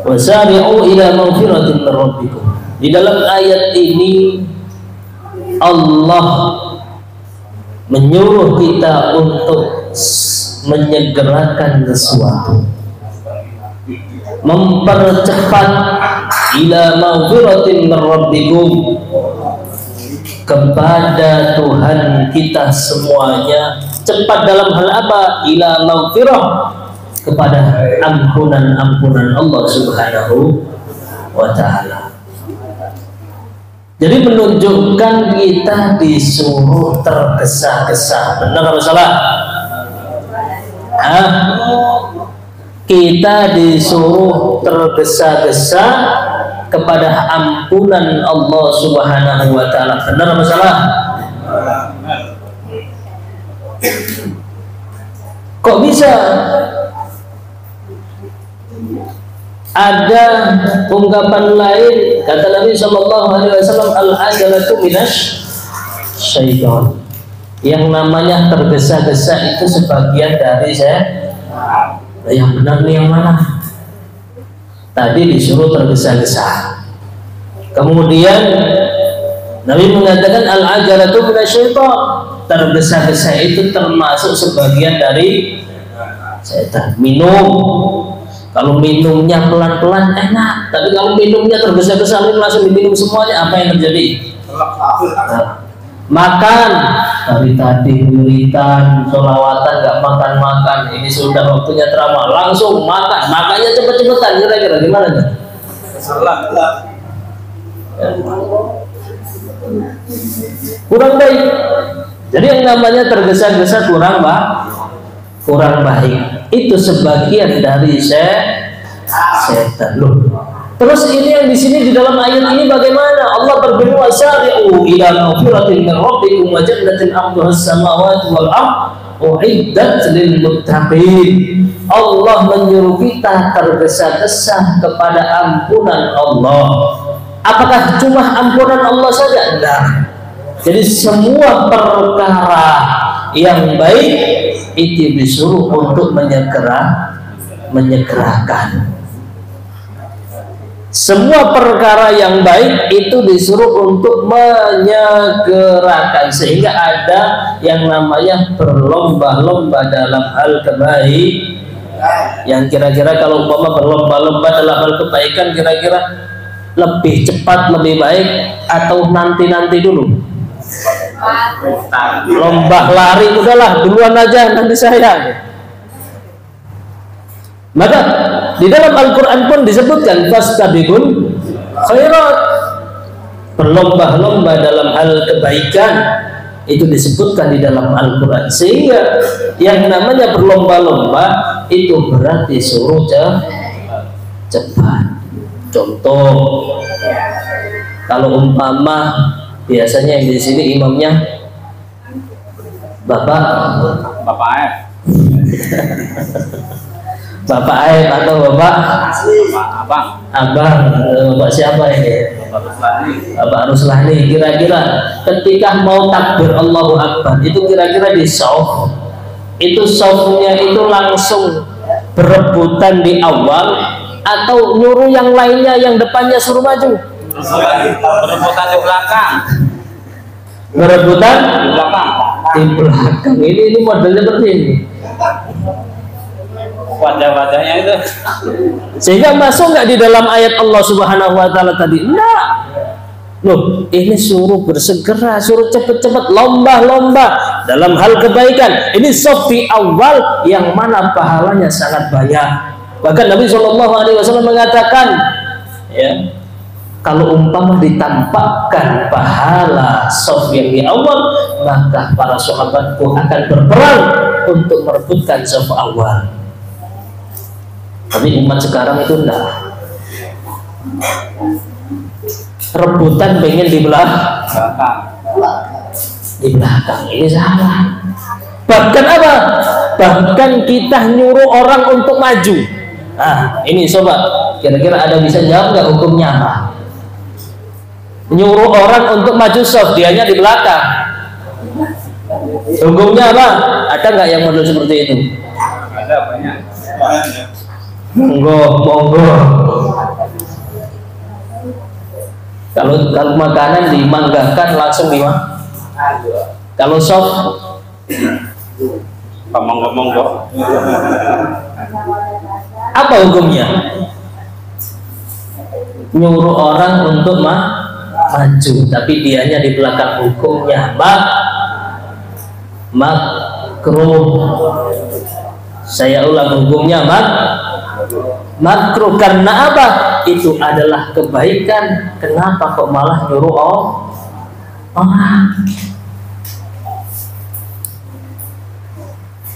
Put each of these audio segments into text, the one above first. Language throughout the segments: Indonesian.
Wasari'u ila maghfiratin min rabbikum. Di dalam ayat ini Allah menyuruh kita untuk menyegerakan sesuatu, mempercepat ila maghfiratin min rabbikum, kepada Tuhan kita semuanya. Cepat dalam hal apa? Ila maghfirah, kepada ampunan Allah Subhanahu wa ta'ala. Jadi menunjukkan kita disuruh tergesa-gesa. Benar atau salah? Kita disuruh tergesa-gesa kepada ampunan Allah Subhanahu wa ta'ala. Benar atau salah? Kok bisa ada ungkapan lain? Kata Nabi Shallallahu Alaihi Wasallam, al-ajalatu minas syaitan. Yang namanya tergesa-gesa itu sebagian dari saya. Yang benar nih yang mana? Tadi disuruh tergesa-gesa. Kemudian Nabi mengatakan al-ajalatu minas syaitan. Tergesa-gesa itu termasuk sebagian dari setan. Minum, kalau minumnya pelan-pelan enak, tapi kalau minumnya tergesa-gesa langsung diminum semuanya, apa yang terjadi? Makan dari tadi wiritan, sholawatan, nggak makan-makan, ini sudah waktunya ceramah, langsung makan, makannya cepet-cepetan, kira-kira gimana nih? Kurang baik. Jadi yang namanya tergesa-gesa kurang baik. Itu sebagian dari setan. Loh. Terus ini yang di sini di dalam ayat ini bagaimana? Allah berfirman, "Wasari'u ila maghfiratin min rabbikum wa jannatin 'arduhas samawati wal ardh u'iddat lil muttaqin." Allah menyuruh kita tergesa-gesa kepada ampunan Allah. Apakah cuma ampunan Allah saja? Enggak. Jadi semua perkara yang baik itu disuruh untuk menyegerakan. Semua perkara yang baik itu disuruh untuk menyegerakan, sehingga ada yang namanya berlomba-lomba dalam hal kebaikan. Yang kira-kira kalau umpama berlomba-lomba dalam hal kebaikan, kira-kira lebih cepat, lebih baik, atau nanti-nanti dulu? Lomba lari, udahlah duluan aja, nanti saya. Maka di dalam Al-Quran pun disebutkan fastabiqul khairat, berlomba-lomba dalam hal kebaikan, itu disebutkan di dalam Al-Quran. Sehingga yang namanya berlomba-lomba itu berarti suruh cepat. Contoh, kalau umpama biasanya yang di sini imamnya Bapak Aib. Bapak Aib atau Bapak Abang, Bapak siapa ini? Bapak Ruslani. Kira-kira ketika mau takbir Allahu Akbar itu kira-kira di soft, itu softnya itu langsung berebutan di awal atau nyuruh yang lainnya yang depannya suruh maju? Berebutan di belakang. Berebutan di belakang. Ini modelnya seperti ini. Wajah-wajahnya itu. Sehingga masuk nggak di dalam ayat Allah Subhanahu wa ta'ala tadi? Enggak. Loh, ini suruh bersegera, suruh cepet-cepet, lomba-lomba dalam hal kebaikan. Ini sofi awal yang mana pahalanya sangat banyak. Bahkan Nabi SAW mengatakan, ya, kalau umpama ditampakkan pahala sof yang di awal, maka para sahabatku akan berperang untuk merebutkan sof awal. Tapi umat sekarang itu enggak. Rebutan pengen di belakang. Di belakang, ini salah. Bahkan apa? Bahkan kita nyuruh orang untuk maju. Nah, ini sobat, kira-kira ada bisa jawab nggak hukumnya apa? Nyuruh orang untuk maju soft, dianya di belakang. Hukumnya apa? Ada nggak yang model seperti itu? Ada banyak. Monggo. Kalau makanan dimanggakan langsung dimakan. Kalau sop ngomong kok. apa hukumnya? Nyuruh orang untuk maju, tapi dianya di belakang. Hukumnya makruh. Saya ulang, hukumnya makruh. Karena apa? Itu adalah kebaikan. Kenapa kok malah nyuruh orang?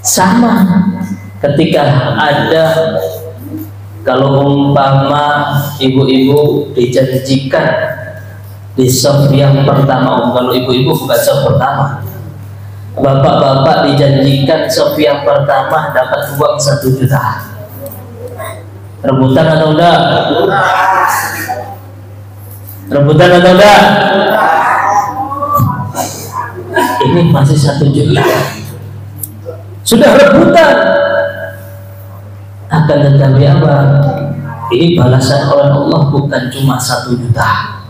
Sama ketika ada, kalau umpama ibu-ibu dijanjikan di shop yang pertama, kalau ibu-ibu bukan shop pertama, bapak-bapak dijanjikan shop yang pertama dapat uang 1 juta. Rebutan atau enggak? Rebutan atau enggak? Ini masih 1 juta. Sudah rebutan. Akan tetapi apa? Ini balasan oleh Allah bukan cuma 1 juta.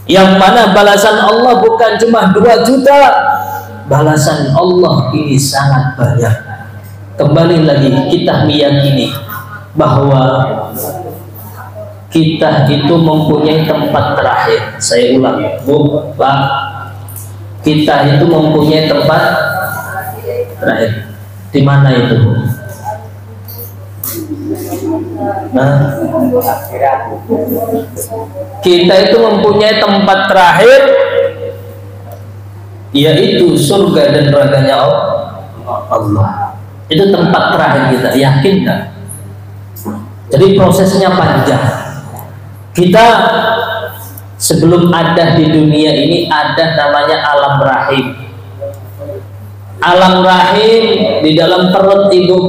Yang mana balasan Allah bukan cuma 2 juta. Balasan Allah ini sangat banyak. Kembali lagi, kita meyakini bahwa kita itu mempunyai tempat terakhir. Saya ulang, Bu, Pak, kita itu mempunyai tempat terakhir. Di mana itu? Nah, kita itu mempunyai tempat terakhir, yaitu surga dan nerakanya Allah. Itu tempat terakhir kita, yakin nggak? Jadi prosesnya panjang. Kita sebelum ada di dunia ini ada namanya alam rahim. Alam rahim, di dalam perut ibu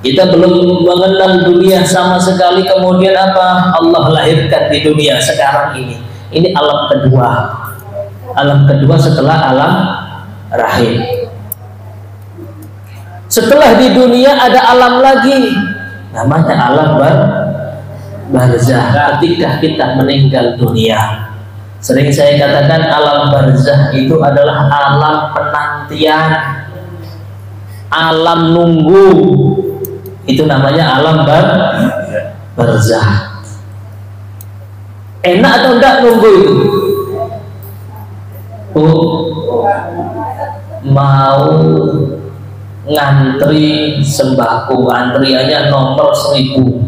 kita belum mengenal dunia sama sekali. Kemudian apa? Allah lahirkan di dunia sekarang ini. Ini alam kedua. Alam kedua setelah alam rahim. Setelah di dunia ada alam lagi, namanya alam barzah. Ketika kita meninggal dunia, sering saya katakan alam barzah itu adalah alam penantian, alam nunggu. Itu namanya alam barzah. Enak atau enggak nunggu itu? Mau ngantri sembako, antriannya nomor 1000.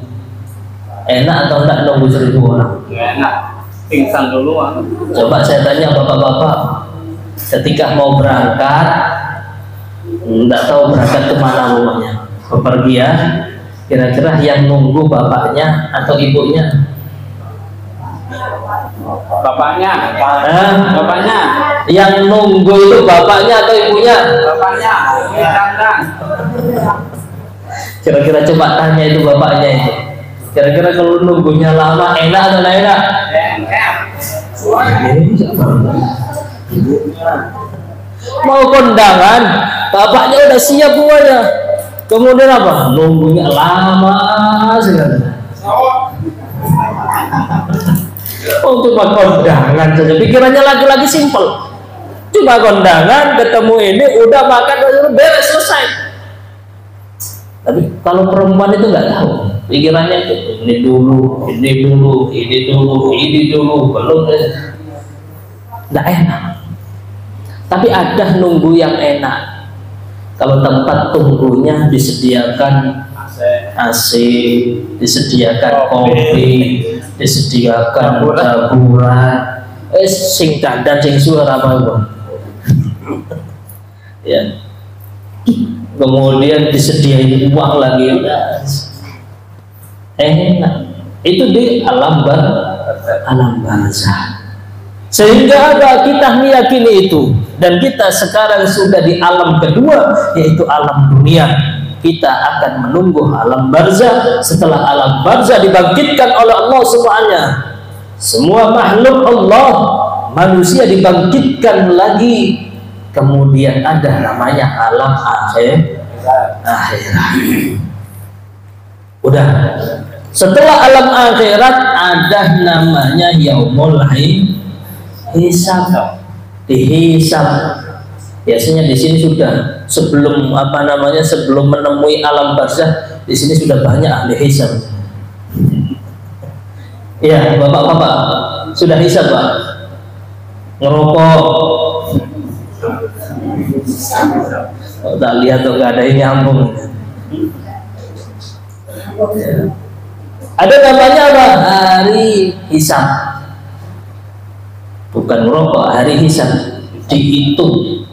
Enak atau enggak nunggu 1000 orang? Enak. Pingsan dulu. Coba saya tanya bapak-bapak, ketika mau berangkat, enggak tahu berangkat kemana rumahnya, bepergian, kira-kira yang nunggu bapaknya atau ibunya? Bapaknya. Bapaknya. Yang nunggu itu bapaknya atau ibunya? Bapaknya. Kira-kira coba tanya itu bapaknya itu. Kira-kira kalau nunggunya lama enak atau tidak enak? Mau kondangan, bapaknya udah siap semuanya. Kemudian apa? Nunggunya lama sekali. Oh, cuma kondangan saja. Pikirannya laki-laki simpel. Cuma kondangan, ketemu ini, udah makan, udah beres, selesai. Tapi kalau perempuan itu nggak tahu. Pikirannya itu ini dulu, ini dulu, ini dulu, ini dulu, belum. Nggak enak. Tapi ada nunggu yang enak. Kalau tempat tunggunya disediakan AC, disediakan kopi, disediakan jaburan, sing dandan sing suara apa ya. Kemudian disediain uang lagi, enak. Itu di alam barzah. Sehingga apa? Kita meyakini itu, dan kita sekarang sudah di alam kedua, yaitu alam dunia. Kita akan menunggu alam barzah. Setelah alam barzah dibangkitkan oleh Allah semuanya, semua makhluk Allah, manusia dibangkitkan lagi. Kemudian ada namanya alam akhirat. Udah Setelah alam akhirat ada namanya yaumul hisab, dihisab. Biasanya di sini sudah sebelum sebelum menemui alam barzah, di sini sudah banyak ahli hisab. Ya, bapak-bapak sudah hisab, Pak? Ngerokok? Oh, tak lihat tuh nggak ada yang nyambung. Ada namanya apa? Hari hisab. Bukan ngerokok, hari hisab. Dihitung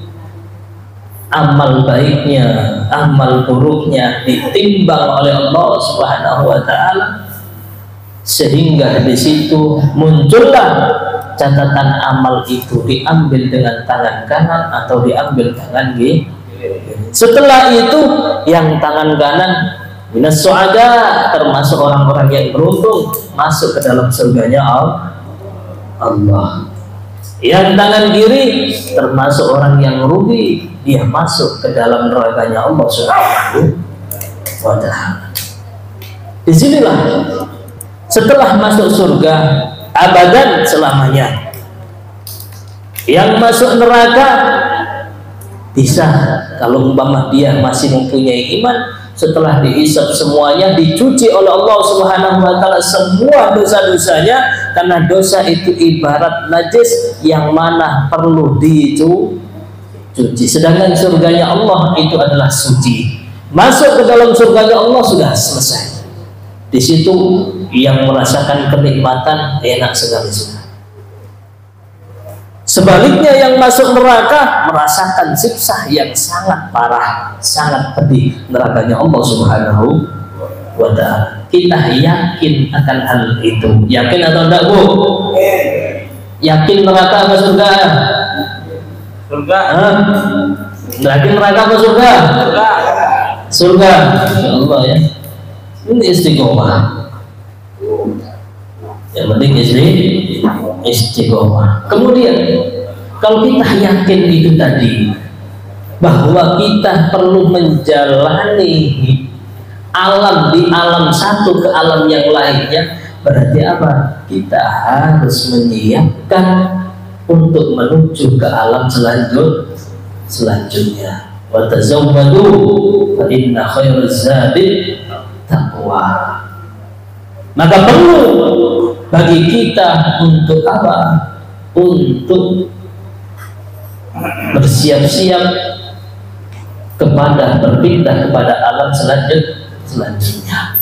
amal baiknya, amal buruknya ditimbang oleh Allah Subhanahu wa taala, sehingga di situ muncullah catatan amal itu diambil dengan tangan kanan atau diambil tangan kiri. Setelah itu yang tangan kanan minas su'ada, termasuk orang-orang yang beruntung masuk ke dalam surganya Allah. Yang tangan kiri termasuk orang yang rugi, dia masuk ke dalam nerakanya Allah Subhanahu wa ta'ala. Disinilah setelah masuk surga abadan selamanya. Yang masuk neraka bisa, kalau umpama dia masih mempunyai iman, setelah dihisab semuanya, dicuci oleh Allah Subhanahu wa taala semua dosa-dosanya, karena dosa itu ibarat najis yang mana perlu dicuci. Sedangkan surganya Allah itu adalah suci. Masuk ke dalam surganya Allah sudah selesai. Di situ yang merasakan kenikmatan enak sekali sudah. Sebaliknya yang masuk neraka merasakan siksa yang sangat parah, sangat pedih, nerakanya Allah Subhanahu wa ta'ala. Kita yakin akan hal itu. Yakin atau enggak, Bu? Yakin neraka apa surga? Surga. Yakin neraka apa surga? Surga. Surga. Ya Allah ya. Ini istiqomah. Yang penting istiqomah. Kemudian kalau kita yakin itu tadi, bahwa kita perlu menjalani alam di alam satu ke alam yang lainnya, berarti apa? Kita harus menyiapkan untuk menuju ke alam selanjutnya. Wa tazawwadu fa inna khairaz zadi taqwa. Maka perlu bagi kita untuk apa? Untuk bersiap-siap kepada berpindah kepada alam selanjutnya.